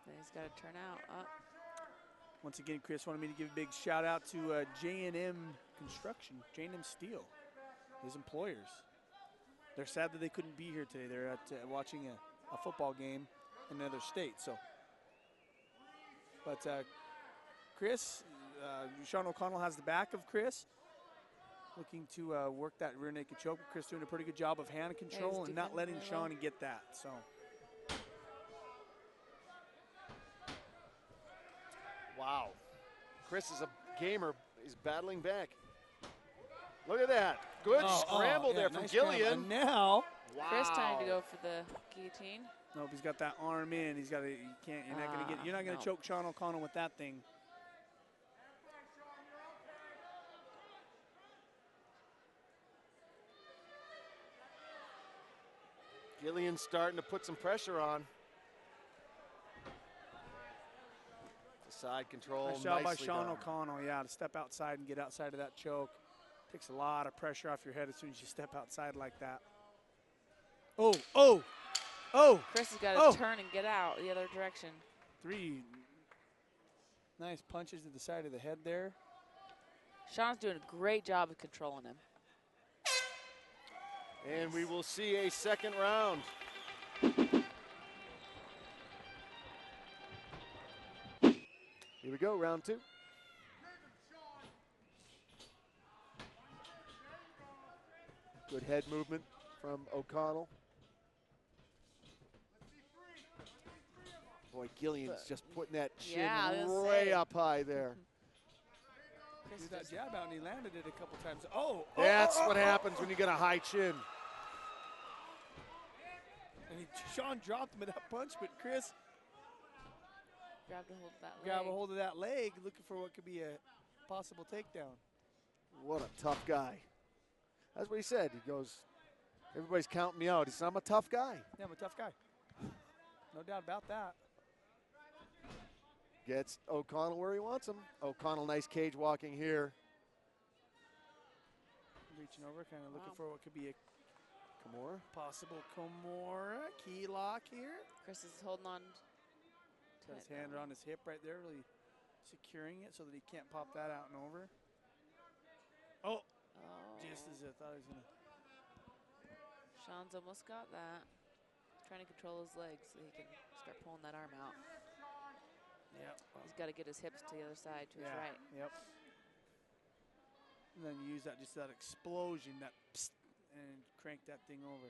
He's got to turn out. Once again, Chris wanted me to give a big shout out to J&M Construction, J&M Steel, his employers. They're sad that they couldn't be here today. They're at watching a football game in another state. So, but Chris, Sean O'Connell has the back of Chris, looking to work that rear naked choke. Chris doing a pretty good job of hand control and not letting Sean get that. So. Wow. Chris is a gamer. He's battling back. Look at that. Good scramble there from nice Gillian. And now, wow. Chris trying to go for the guillotine. Nope, he's got that arm in. He's got to. You can't. You're not going to get. You're not going to choke Sean O'Connell with that thing. Gillian's starting to put some pressure on. Side control. Nice job by Sean done. O'Connell. Yeah, to step outside and get outside of that choke. Takes a lot of pressure off your head as soon as you step outside like that. Oh, oh, oh. Chris has got to turn and get out the other direction. 3 nice punches to the side of the head there. Sean's doing a great job of controlling him. And we will see a second round. Here we go, round 2. Good head movement from O'Connell. Boy, Gillian's just putting that chin way up high there. Threw that jab out and he landed it a couple times. Oh! That's what happens when you get a high chin. And Sean dropped him with that punch, but Chris grabbed a hold of that leg. Grab a hold of that leg, looking for what could be a possible takedown. What a tough guy. That's what he said. He goes, everybody's counting me out. He said, I'm a tough guy. Yeah, I'm a tough guy. No doubt about that. Gets O'Connell where he wants him. O'Connell, nice cage walking here. Reaching over, kind of looking for what could be a Kimura. Possible Kimura. Key lock here. Chris is holding on to his hand around his hip right there, really securing it so that he can't pop that out and over. Oh. Just as I thought he was going to. Sean's almost got that. Trying to control his legs so he can start pulling that arm out. Yep. He's got to get his hips to the other side, to his right. Yep. And then use that, just that explosion, that psst, and crank that thing over.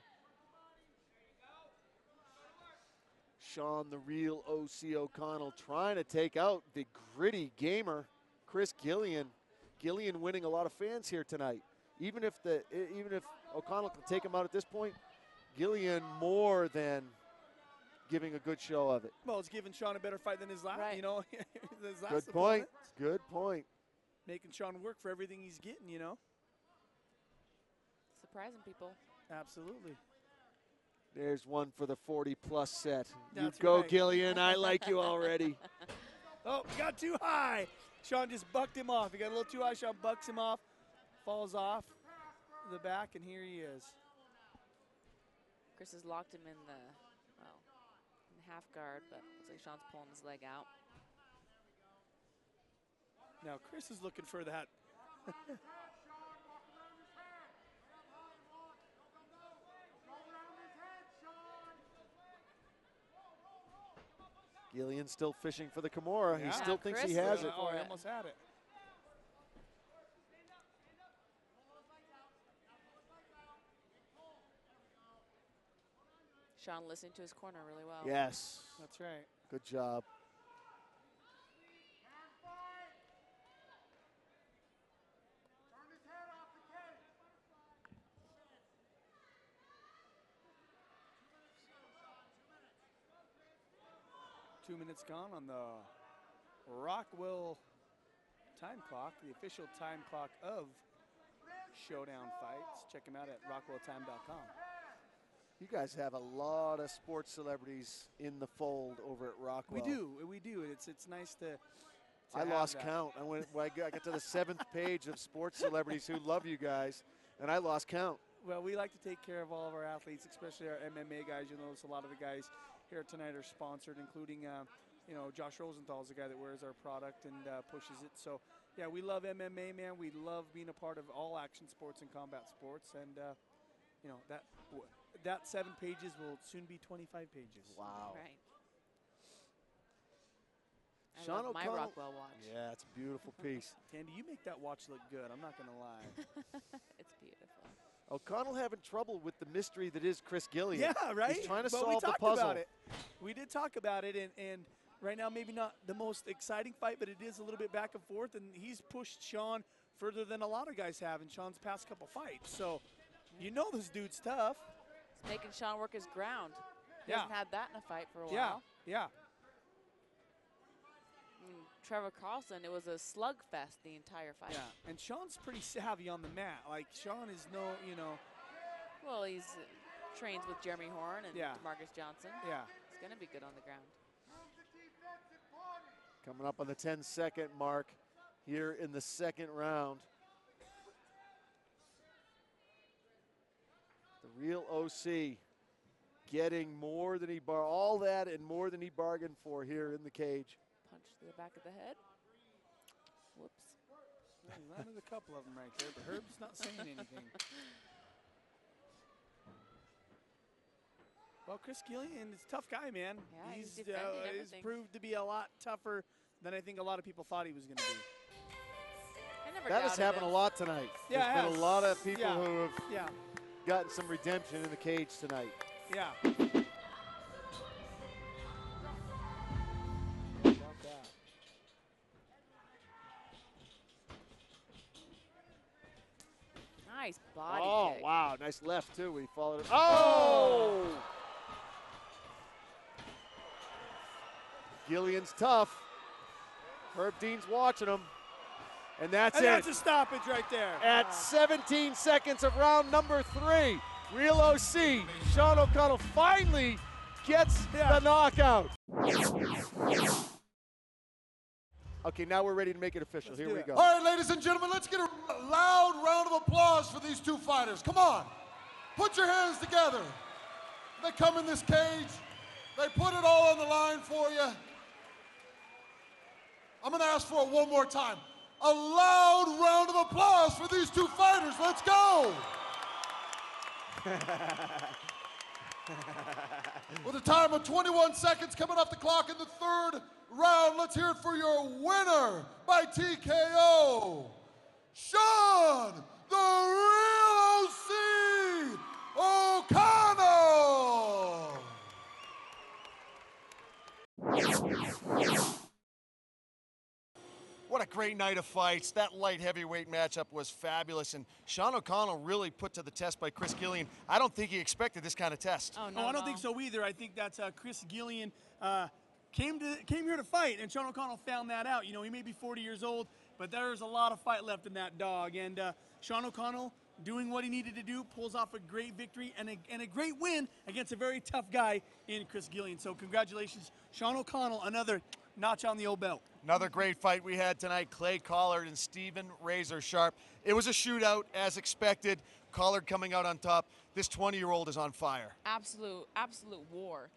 Sean, the real O.C. O'Connell, trying to take out the gritty gamer, Chris Gillian. Gillian winning a lot of fans here tonight. Even if O'Connell can take him out at this point, Gillian more than giving a good show of it. Well, it's giving Sean a better fight than his last. Right. You know, his last Good point. opponent. Good point. Making Sean work for everything he's getting. You know. Surprising people. Absolutely. There's one for the 40-plus set. That's you go, right. Gillian. I like you already. Oh, he got too high. Sean just bucked him off. He got a little too high. Sean bucks him off, falls off the back, and here he is. Chris has locked him in the, in half guard, but looks like Sean's pulling his leg out. Now Chris is looking for that. Gillian still fishing for the Kimura. Yeah. He still thinks Chris he has is it. Oh, he almost had it. Sean listening to his corner really well. Yes. That's right. Good job. Two minutes gone on the Rockwell time clock, the official time clock of Showdown Fights. Check them out at rockwelltime.com. You guys have a lot of sports celebrities in the fold over at Rockwell. We do. It's nice to I have lost that. count. I got to the 7th page of sports celebrities who love you guys, and I lost count. Well, we like to take care of all of our athletes, especially our MMA guys. You'll notice a lot of the guys here tonight are sponsored, including Josh Rosenthal is the guy that wears our product and pushes it. So, yeah, we love MMA, man. We love being a part of all action sports and combat sports. And, that 7 pages will soon be 25 pages. Wow. Right. I Sean love my O'Connell. Rockwell watch. Yeah, it's a beautiful piece. Tandy, you make that watch look good. I'm not going to lie. It's beautiful. O'Connell having trouble with the mystery that is Chris Gillian. Yeah, right? He's trying to But solve the talked puzzle. about it. We did talk about it, and right now maybe not the most exciting fight, but it is a little bit back and forth, and he's pushed Sean further than a lot of guys have in Sean's past couple fights. So this dude's tough. It's making Sean work his ground. He Yeah. hasn't had that in a fight for a Yeah, while. yeah. Trevor Carlson, it was a slugfest the entire fight. Yeah, and Sean's pretty savvy on the mat. Like, Sean is Well, he's trains with Jeremy Horn and Yeah. Demarcus Johnson. yeah. He's going to be good on the ground. Coming up on the 10-second mark here in the second round. The real OC getting more than all that and more than he bargained for here in the cage. Punch to the back of the head. Whoops. Well, he landed a couple of them right there, but Herb's not saying anything. Well, Chris Gillian is a tough guy, man. Yeah, he's he's defending he's everything. proved to be a lot tougher than I think a lot of people thought he was going to be. I never That has doubted happened him. a lot tonight. Yeah, There's it been has. a lot of people Yeah. who have Yeah, gotten some redemption in the cage tonight. yeah. About that. Nice body Oh, kick. wow. Nice left, too. He followed it. Oh! Gillian's tough. Herb Dean's watching him. And that's And it. that's a stoppage right there. At 17 seconds of round number 3, Real OC, Sean O'Connell finally gets the knockout. Okay, now we're ready to make it official. Let's Here do we it. go. All right, ladies and gentlemen, let's get a loud round of applause for these two fighters. Come on. Put your hands together. They come in this cage. They put it all on the line for you. I'm going to ask for it one more time. A loud round of applause for these two fighters. Let's go. With a time of 21 seconds coming off the clock in the third round, let's hear it for your winner by TKO, Sean the Real OC O'Connell. What a great night of fights. That light heavyweight matchup was fabulous, and Sean O'Connell really put to the test by Chris Gillian. I don't think he expected this kind of test. Oh, No, no, I don't think so either. I think that's Chris Gillian came here to fight, and Sean O'Connell found that out. He may be 40 years old, but there's a lot of fight left in that dog. And Sean O'Connell doing what he needed to do, pulls off a great victory and a great win against a very tough guy in Chris Gillian. So congratulations, Sean O'Connell, another notch on the old belt. Another great fight we had tonight, Clay Collard and Steven Razor Sharp. It was a shootout, as expected. Collard coming out on top. This 20-year-old is on fire. Absolute war.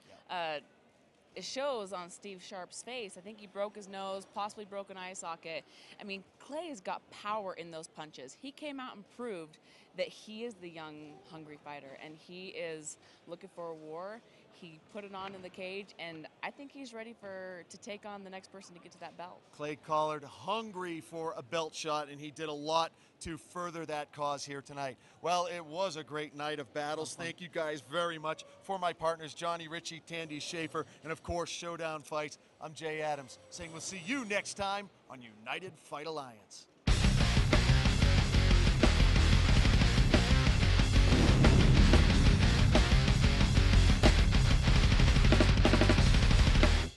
It shows on Steve Sharp's face. I think he broke his nose, possibly broke an eye socket. I mean, Clay's got power in those punches. He came out and proved that he is the young, hungry fighter, and he is looking for a war. He put it on in the cage, and I think he's ready to take on the next person to get to that belt. Clay Collard hungry for a belt shot, and he did a lot to further that cause here tonight. Well, it was a great night of battles. Thank you guys very much. For my partners, Johnny Ritchie, Tandy Schaefer, and of course, Showdown Fights, I'm Jay Adams, saying we'll see you next time on United Fight Alliance.